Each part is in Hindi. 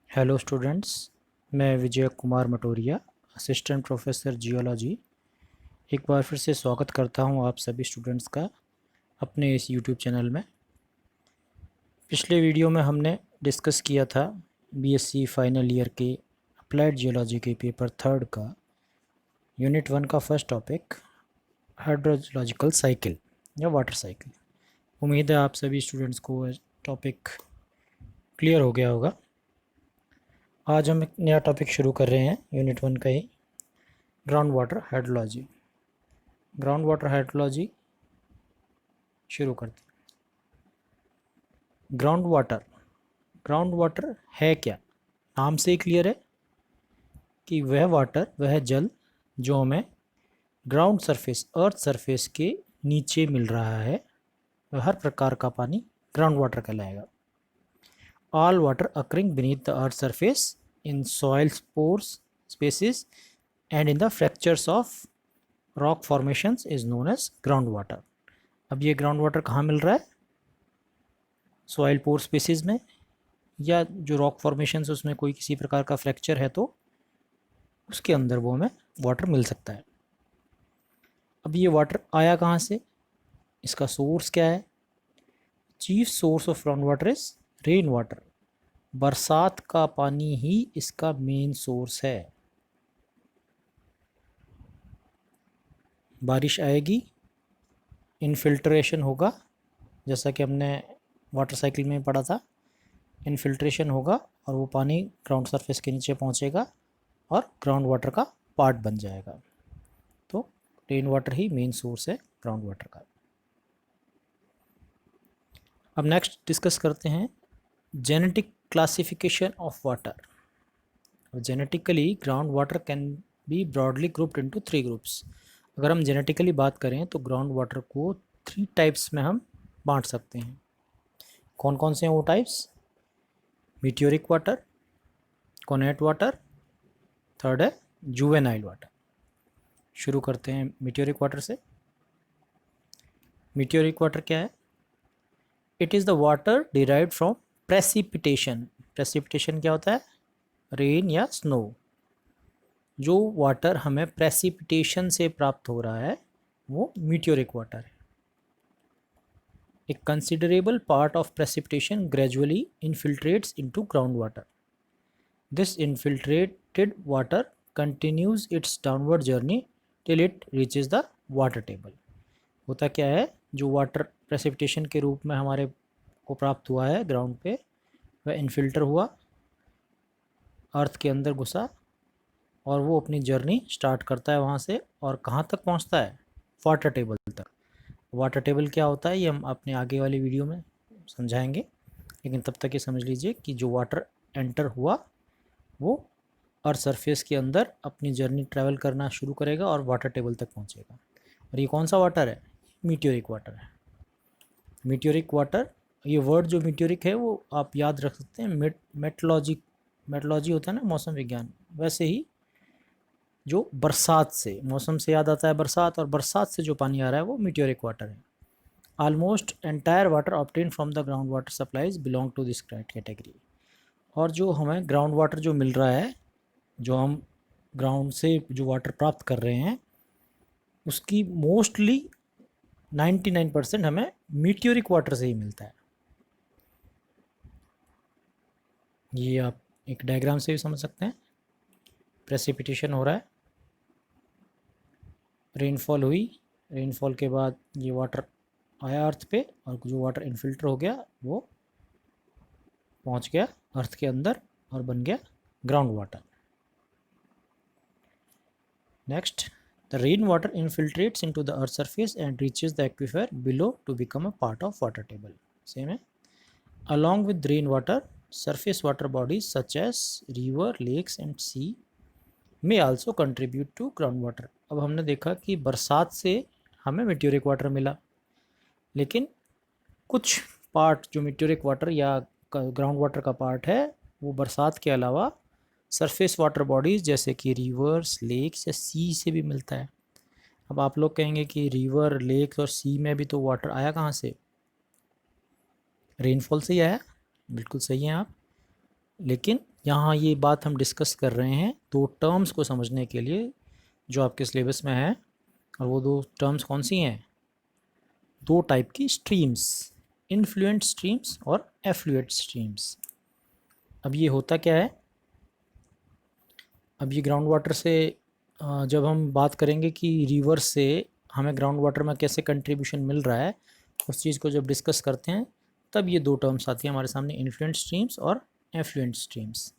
हेलो स्टूडेंट्स, मैं Vijay Kumar Matoria, assistant professor geology. एक बार फिर से स्वागत करता हूं आप सभी स्टूडेंट्स का अपने इस यूट्यूब चैनल में। पिछले वीडियो में हमने डिस्कस किया था बीएससी फाइनल ईयर के अप्लाइड जियोलॉजी के पेपर 3 का यूनिट 1 का फर्स्ट टॉपिक हाइड्रोलॉजिकल साइकिल या वाटर साइकिल। उम्मीद है आप सभी स्टूडेंट्स को टॉपिक क्लियर हो गया होगा। आज हम एक नया टॉपिक शुरू कर रहे हैं यूनिट 1 का ही, ground water hydrology. Ground water hydrology शुरू करते हैं। ग्राउंड वाटर है क्या? नाम से ही क्लियर है कि वह वाटर, वह जल जो हमें ग्राउंड सरफेस, अर्थ सरफेस के नीचे मिल रहा है, वह हर प्रकार का पानी ग्राउंड वाटर कहलाएगा। All water occurring beneath the earth surface in soil pores spaces and in the fractures of rock formations is known as ground water. अब ये ग्राउंड वाटर कहाँ मिल रहा है? सॉइल पोर स्पेसिस में, या जो रॉक फॉर्मेशंस उसमें कोई किसी प्रकार का फ्रैक्चर है तो उसके अंदर वो हमें वाटर मिल सकता है। अब ये वाटर आया कहाँ से? इसका सोर्स क्या है? Chief source of ground water is rain water. बरसात का पानी ही इसका मेन सोर्स है। बारिश आएगी, इनफिल्ट्रेशन होगा, जैसा कि हमने वाटर साइकिल में पढ़ा था। इनफिल्ट्रेशन होगा और वो पानी ग्राउंड सरफेस के नीचे पहुंचेगा और ग्राउंड वाटर का पार्ट बन जाएगा। तो रेन वाटर ही मेन सोर्स है ग्राउंड वाटर का। अब नेक्स्ट डिस्कस करते हैं genetic classification of water. Genetically ground water can be broadly grouped into 3 groups. अगर हम जेनेटिकली बात करें तो ग्राउंड वाटर को 3 टाइप्स में हम बांट सकते हैं। कौन कौन से हैं वो types? Meteoric water, connate water, third है जुवेनाइल वाटर। शुरू करते हैं मीटियोरिक वाटर से। मीटियोरिक वाटर क्या है? It is the water derived from precipitation. Precipitation क्या होता है? रेन या स्नो। जो वाटर हमें प्रेसिपिटेशन से प्राप्त हो रहा है वो मीटियोरिक वाटर है। A considerable part of precipitation gradually infiltrates into groundwater. This infiltrated water continues its downward journey till it reaches the water table. होता क्या है? जो वाटर प्रेसिपिटेशन के रूप में हमारे को प्राप्त हुआ है ग्राउंड पे, वह इनफिल्टर हुआ, अर्थ के अंदर घुसा और वो अपनी जर्नी स्टार्ट करता है वहाँ से, और कहाँ तक पहुँचता है? वाटर टेबल तक। वाटर टेबल क्या होता है ये हम अपने आगे वाली वीडियो में समझाएंगे, लेकिन तब तक ये समझ लीजिए कि जो वाटर एंटर हुआ वो अर्थ सरफेस के अंदर अपनी जर्नी ट्रैवल करना शुरू करेगा और वाटर टेबल तक पहुंचेगा। और ये कौन सा वाटर है? मीटियोरिक वाटर है। मीटियोरिक वाटर, ये वर्ड जो मीटियोरिक है वो आप याद रख सकते हैं, मेटलॉजी होता है ना, मौसम विज्ञान, वैसे ही जो बरसात से, मौसम से याद आता है बरसात, और बरसात से जो पानी आ रहा है वो मीटियोरिक वाटर है। Almost entire water obtain from the ground water supplies belong to this category. और जो हमें ग्राउंड वाटर जो मिल रहा है, जो हम ग्राउंड से जो वाटर प्राप्त कर रहे हैं, उसकी मोस्टली 99% हमें मीटियोरिक वाटर से ही मिलता है। ये आप एक डायग्राम से भी समझ सकते हैं। प्रेसिपिटेशन हो रहा है, रेनफॉल हुई, रेनफॉल के बाद ये वाटर आया अर्थ पे, और जो वाटर इनफिल्टर हो गया वो पहुंच गया अर्थ के अंदर और बन गया ground water. Next, the rain water infiltrates into the earth surface and reaches the aquifer below to become a part of water table. Same है। Along with rain water, surface water bodies such as river, lakes and sea may also contribute to ground water। अब हमने देखा कि बरसात से हमें मीटियोरिक वाटर मिला, लेकिन कुछ पार्ट जो मीटियोरिक वाटर या ग्राउंड वाटर का पार्ट है वो बरसात के अलावा सरफेस वाटर बॉडीज़ जैसे कि रिवर्स, लेक्स या सी से भी मिलता है। अब आप लोग कहेंगे कि रिवर, लेक्स और सी में भी तो वाटर आया कहाँ से? रेनफॉल से ही आया। बिल्कुल सही हैं आप, लेकिन यहाँ ये बात हम डिस्कस कर रहे हैं दो टर्म्स को समझने के लिए जो आपके सिलेबस में है, और वो दो टर्म्स कौन सी हैं? दो टाइप की स्ट्रीम्स, इन्फ्लुएंट स्ट्रीम्स और एफ्लुएंट स्ट्रीम्स। अब ये होता क्या है? अब ये ग्राउंड वाटर से जब हम बात करेंगे कि रिवर से हमें ग्राउंड वाटर में कैसे कंट्रीब्यूशन मिल रहा है, उस चीज़ को जब डिस्कस करते हैं तब ये दो टर्म्स आती हैं हमारे सामने, इन्फ्लुएंट स्ट्रीम्स और एफ्लुएंट स्ट्रीम्स।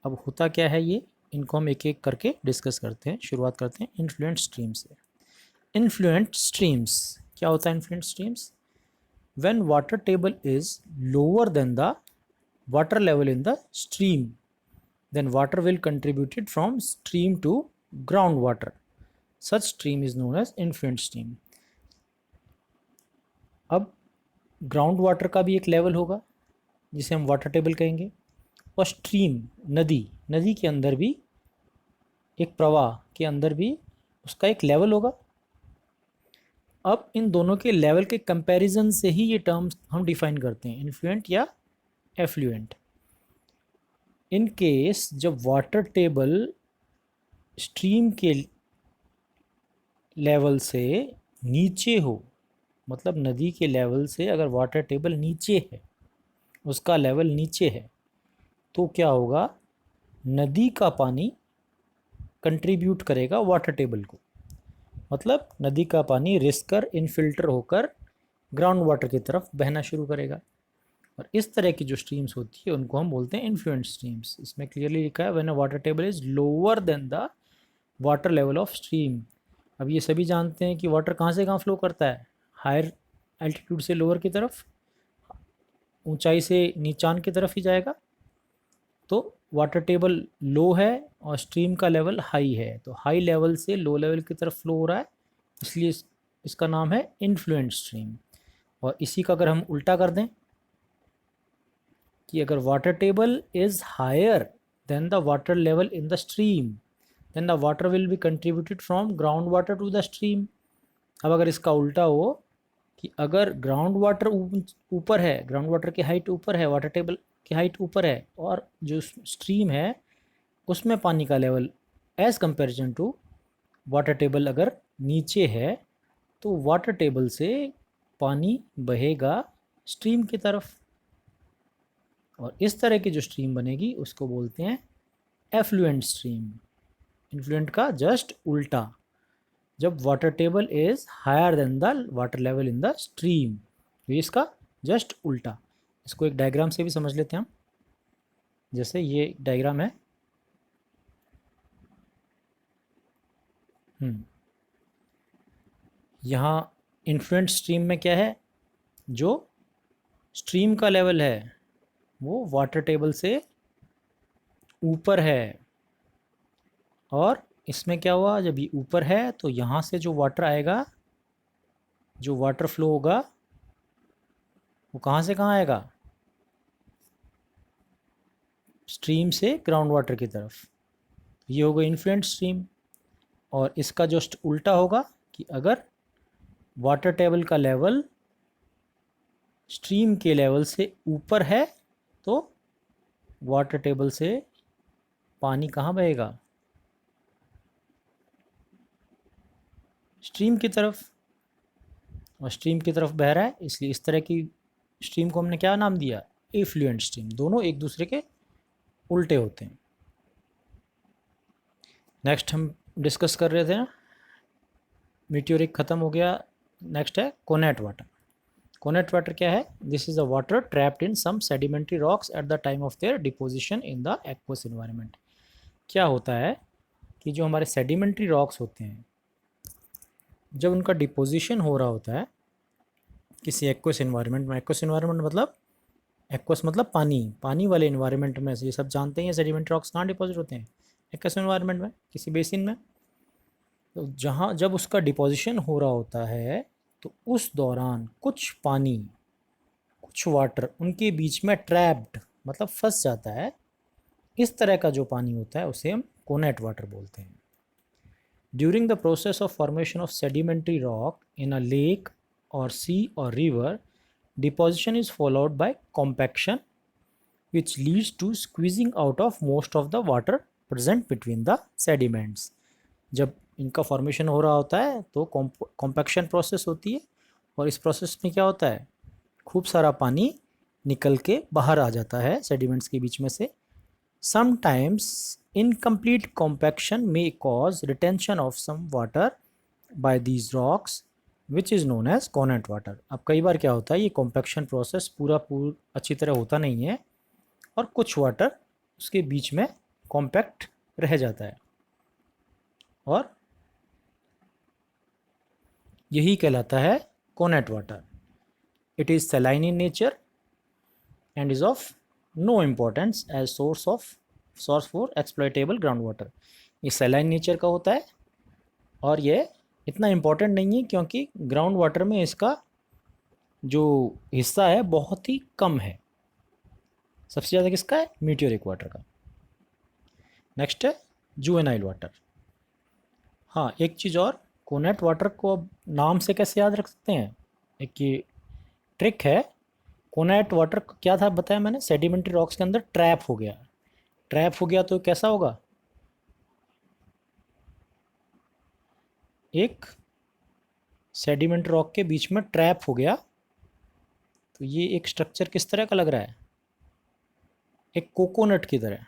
अब होता क्या है ये, इनको हम एक एक करके डिस्कस करते हैं। शुरुआत करते हैं इन्फ्लुएंट स्ट्रीम से। इन्फ्लुएंट स्ट्रीम्स क्या होता है? Influential streams, when water table is lower than the water level in the stream, then water will contributed from stream to groundwater. Such stream is known as influent stream. अब ग्राउंड वाटर का भी एक लेवल होगा जिसे हम वाटर टेबल कहेंगे, और स्ट्रीम नदी के अंदर भी एक प्रवाह के अंदर भी उसका एक लेवल होगा। अब इन दोनों के लेवल के कंपैरिजन से ही ये टर्म्स हम डिफाइन करते हैं, इन्फ्लुएंट या एफ्लुएंट। इन केस जब वाटर टेबल स्ट्रीम के लेवल से नीचे हो, मतलब नदी के लेवल से अगर वाटर टेबल नीचे है, उसका लेवल नीचे है, तो क्या होगा? नदी का पानी कंट्रीब्यूट करेगा वाटर टेबल को, मतलब नदी का पानी रिस कर इनफिल्टर होकर ग्राउंड वाटर की तरफ बहना शुरू करेगा। और इस तरह की जो स्ट्रीम्स होती है उनको हम बोलते हैं इन्फ्लुएंट स्ट्रीम्स। इसमें क्लियरली लिखा है when a water table is lower than the water level of stream. अब ये सभी जानते हैं कि वाटर कहाँ से कहाँ फ्लो करता है? हायर एल्टीट्यूड से लोअर की तरफ, ऊंचाई से नीचान की तरफ ही जाएगा। तो वाटर टेबल लो है और स्ट्रीम का लेवल हाई है, तो हाई लेवल से लो लेवल की तरफ फ्लो हो रहा है, इसलिए इसका नाम है इन्फ्लुएंट स्ट्रीम। और इसी का अगर हम उल्टा कर दें कि अगर water table is higher than the water level in the stream, then the water will be contributed from ground water to the stream. अब अगर इसका उल्टा हो कि अगर ग्राउंड वाटर ऊपर है, ग्राउंड वाटर की हाइट ऊपर है, वाटर टेबल की हाइट ऊपर है, और जो स्ट्रीम है उसमें पानी का level as comparison to water table अगर नीचे है, तो वाटर टेबल से पानी बहेगा स्ट्रीम की तरफ, और इस तरह की जो स्ट्रीम बनेगी उसको बोलते हैं एफ्लुएंट स्ट्रीम। इन्फ्लुएंट का जस्ट उल्टा, जब water table is higher than the water level in the stream, ये इसका जस्ट उल्टा। इसको एक डायग्राम से भी समझ लेते हैं हम। जैसे ये डायग्राम है, यहाँ इन्फ्लुएंट स्ट्रीम में क्या है? जो स्ट्रीम का लेवल है वो वाटर टेबल से ऊपर है, और इसमें क्या हुआ? जब ये ऊपर है तो यहाँ से जो वाटर आएगा, जो वाटर फ्लो होगा, वो कहाँ से कहाँ आएगा? स्ट्रीम से ग्राउंड वाटर की तरफ। ये होगा इन्फ्लुएंट स्ट्रीम। और इसका जस्ट उल्टा होगा कि अगर वाटर टेबल का लेवल स्ट्रीम के लेवल से ऊपर है तो वाटर टेबल से पानी कहाँ बहेगा? स्ट्रीम की तरफ। और स्ट्रीम की तरफ बह रहा है, इसलिए इस तरह की स्ट्रीम को हमने क्या नाम दिया? Effluent stream. दोनों एक दूसरे के उल्टे होते हैं। नेक्स्ट हम डिस्कस कर रहे थे ना, मीटियोरिक ख़त्म हो गया, नेक्स्ट है कोनेट वाटर। कोनेट वाटर क्या है? This is a water trapped in some sedimentary rocks at the time of their deposition in the aqueous environment. क्या होता है कि जो हमारे सेडिमेंट्री रॉक्स होते हैं, जब उनका डिपोजिशन हो रहा होता है किसी एक्वस इन्वायरमेंट में, एक्वस इन्वायरमेंट मतलब एक्वस मतलब पानी वाले इन्वायरमेंट में, ये सब जानते हैं सेडिमेंट्री रॉक्स कहाँ डिपॉजिट होते हैं? एक्वस इन्वायरमेंट में, किसी बेसिन में। तो जहाँ जब उसका डिपोजिशन हो रहा होता है तो उस दौरान कुछ पानी, कुछ वाटर उनके बीच में ट्रैप्ड मतलब फंस जाता है। इस तरह का जो पानी होता है उसे हम कोनेट वाटर बोलते हैं। During the process of formation of sedimentary rock in a lake और सी और river, deposition is followed by compaction which leads to squeezing out of most of the water present between the sediments. जब इनका फॉर्मेशन हो रहा होता है तो कॉम्पैक्शन प्रोसेस होती है, और इस प्रोसेस में क्या होता है, खूब सारा पानी निकल के बाहर आ जाता है सेडिमेंट्स के बीच में से. Sometimes incomplete compaction may cause retention of some water by these rocks which is known as connate water. अब कई बार क्या होता है, ये कॉम्पैक्शन प्रोसेस पूरा अच्छी तरह होता नहीं है और कुछ वाटर उसके बीच में कॉम्पैक्ट रह जाता है, और यही कहलाता है Conan water. It is saline in nature and is of no importance as source for exploitable groundwater. ये saline नेचर का होता है और ये इतना इम्पोर्टेंट नहीं है क्योंकि ग्राउंड वाटर में इसका जो हिस्सा है बहुत ही कम है. सबसे ज़्यादा किसका है, मीटियोरिक वाटर का. नेक्स्ट है जुवेनाइल वाटर. हाँ, एक चीज़ और, कोनेट वाटर को अब नाम से कैसे याद रख सकते हैं, एक ये ट्रिक है. कोनेट वाटर क्या था बताया मैंने, सेडिमेंट्री रॉक्स के अंदर ट्रैप हो गया. ट्रैप हो गया तो कैसा होगा, एक सेडिमेंट्री रॉक के बीच में ट्रैप हो गया. तो ये एक स्ट्रक्चर किस तरह का लग रहा है, एक कोकोनट की तरह,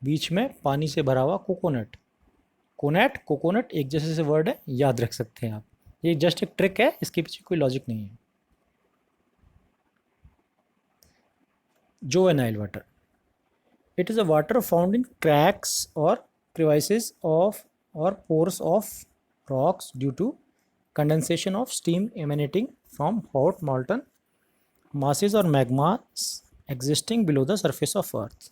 बीच में पानी से भरा हुआ कोकोनट. कोनेट कोकोनट एक जैसे से वर्ड है, याद रख सकते हैं आप. ये जस्ट एक ट्रिक है, इसके पीछे कोई लॉजिक नहीं है. Juvenile water. It is a water found in cracks or crevices of or pores of rocks due to condensation of steam emanating from hot molten masses or magmas existing below the surface of earth.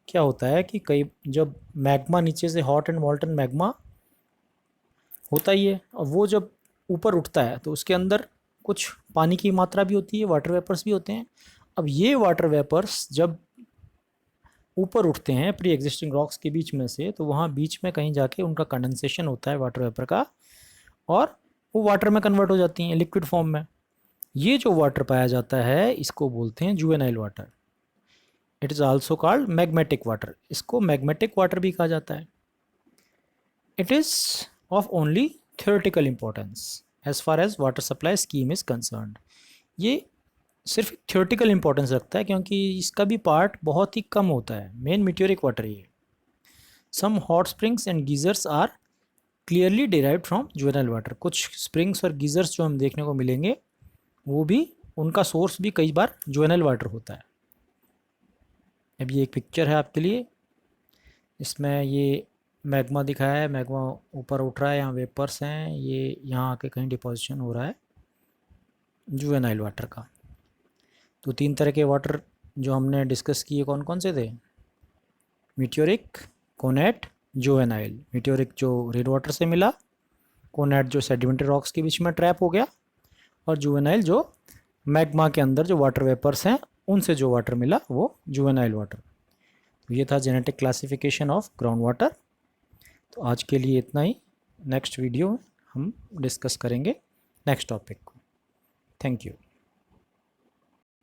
क्या होता है कि कई जब मैग्मा नीचे से हॉट एंड मॉल्टन मैग्मा होता ही है, और वो जब ऊपर उठता है तो उसके अंदर कुछ पानी की मात्रा भी होती है, वाटर वेपर्स भी होते हैं. अब ये वाटर वेपर्स जब ऊपर उठते हैं प्री एग्जिस्टिंग रॉक्स के बीच में से, तो वहाँ बीच में कहीं जाके उनका कंडेंसेशन होता है वाटर वेपर का, और वो वाटर में कन्वर्ट हो जाती हैं लिक्विड फॉर्म में. ये जो वाटर पाया जाता है इसको बोलते हैं juvenile water. It is also called magmatic water. इसको मैग्मेटिक वाटर भी कहा जाता है. It is of only theoretical importance as far as water supply scheme is concerned. ये सिर्फ थियोरेटिकल इंपॉर्टेंस रखता है क्योंकि इसका भी पार्ट बहुत ही कम होता है. मेन मीटियोरिक वाटर ही है. Some hot springs and geysers are clearly derived from juvenile water. कुछ स्प्रिंग्स और गीजर्स जो हम देखने को मिलेंगे वो भी, उनका सोर्स भी कई बार जुवेनाइल वाटर होता है. अभी एक पिक्चर है आपके लिए, इसमें ये मैग्मा दिखाया है. मैग्मा ऊपर उठ रहा है, यहाँ वेपर्स हैं, ये यहाँ आके कहीं डिपोजिशन हो रहा है जुवेनाइल वाटर का. तो 3 तरह के वाटर जो हमने डिस्कस किए कौन कौन से थे, मीटियोरिक, कोनेट, जुवेनाइल. मीटियोरिक जो रेन वाटर से मिला, कोनेट जो सेडिमेंट्री रॉक्स के बीच में ट्रैप हो गया, और जुवेनाइल जो मैग्मा के अंदर जो वाटर वेपर्स हैं उनसे जो वाटर मिला वो जुवेनाइल वाटर. तो ये था genetic classification of ground water. तो आज के लिए इतना ही. नेक्स्ट वीडियो में हम डिस्कस करेंगे नेक्स्ट टॉपिक को. Thank you.